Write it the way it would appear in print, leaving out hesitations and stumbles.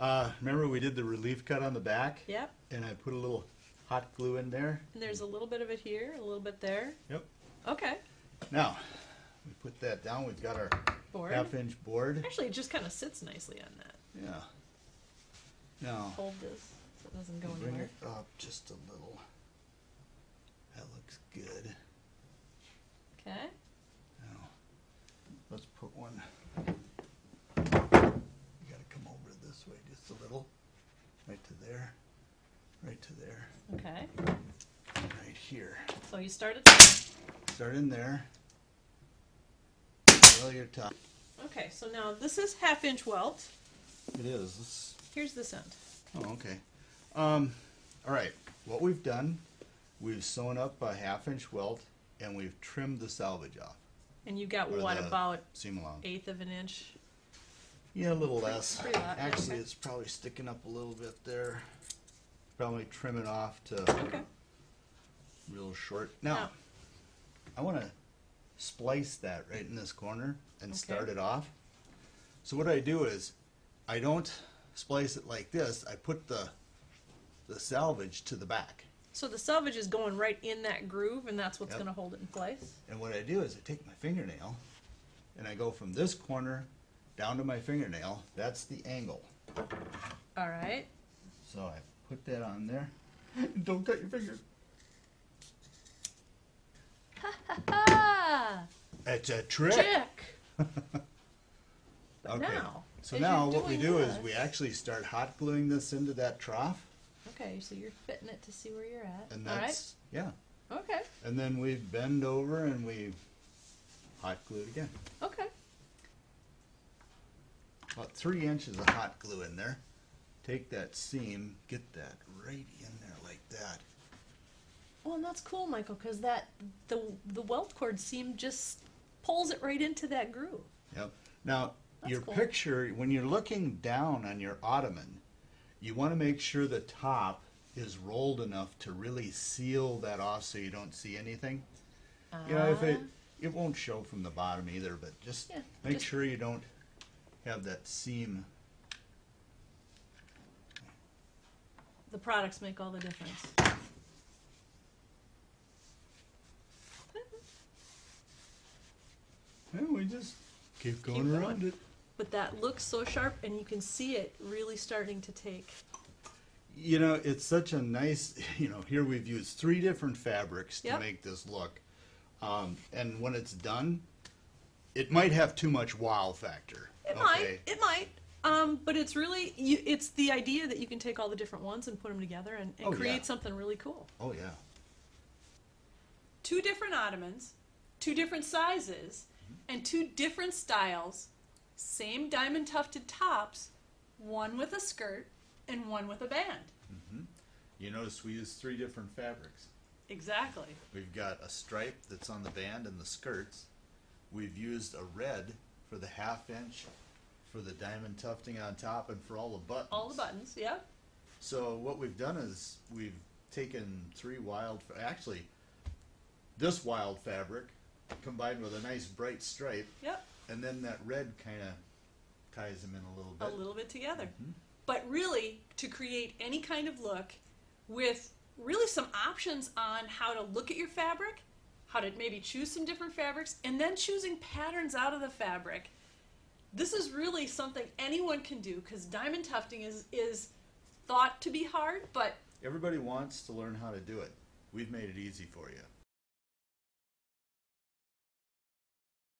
Remember we did the relief cut on the back? Yep. And I put a little hot glue in there. And there's a little bit of it here, a little bit there. Yep. Okay. Now, we put that down. We've got our Board. half-inch board. Actually, it just kind of sits nicely on that. Yeah. Now, Hold this so it doesn't go bring anywhere. it up just a little. That looks good. Okay. Now, let's put one. You got to come over this way just a little. Right to there. Right to there. Okay. Right here. So you start at there. Start in there. Well, your top. Okay, so now this is half-inch welt. It is. Here's this end. Oh, okay. All right. What we've done, we've sewn up a half-inch welt, and we've trimmed the salvage off. And you got Or what, the about seam along. 1/8 of an inch? Yeah, a little less. Pretty lot, Actually, okay. it's probably sticking up a little bit there. Probably trim it off to Okay. real short. Now, I want to splice that right in this corner and start it off. So what I do is, I don't splice it like this. I put the salvage to the back. So the salvage is going right in that groove, and that's what's Yep. going to hold it in place? And what I do is I take my fingernail and I go from this corner down to my fingernail. That's the angle. All right. So I put that on there. Don't cut your fingers. Ah! It's a trick. Chick! But Okay. now, So as now you're what we doing do is this- we actually start hot gluing this into that trough. Okay, so you're fitting it to see where you're at. And All right. that's, yeah. Okay. And then we bend over and we hot glue it again. Okay. About 3 inches of hot glue in there. Take that seam, get that right in there like that. Well, and that's cool, Michael, because the welt cord seam just pulls it right into that groove. Yep. Now, That's your cool. picture, when you're looking down on your ottoman, you want to make sure the top is rolled enough to really seal that off so you don't see anything. You know, if it won't show from the bottom either, but just Yeah, make just- sure you don't have that seam. The products make all the difference. And we just keep going Keep around it. But that looks so sharp, and you can see it really starting to take. You know, it's such a nice, you know, here we've used 3 different fabrics to Yep. make this look. And when it's done, it might have too much wow factor. It might. But it's really, it's the idea that you can take all the different ones and put them together and Oh, create yeah. something really cool. Oh, yeah. 2 different ottomans, 2 different sizes, and 2 different styles. Same diamond tufted tops, one with a skirt and one with a band. You notice we use 3 different fabrics. Exactly. We've got a stripe that's on the band and the skirts. We've used a red for the 1/2 inch, for the diamond tufting on top, and for all the buttons. All the buttons, yeah. So what we've done is we've taken 3 wild, actually, this wild fabric combined with a nice bright stripe, Yep. and then that red kind of ties them in a little bit. A little bit together. But really, to create any kind of look with really some options on how to look at your fabric, how to maybe choose some different fabrics, and then choosing patterns out of the fabric. This is really something anyone can do, because diamond tufting is thought to be hard, but Everybody wants to learn how to do it. We've made it easy for you.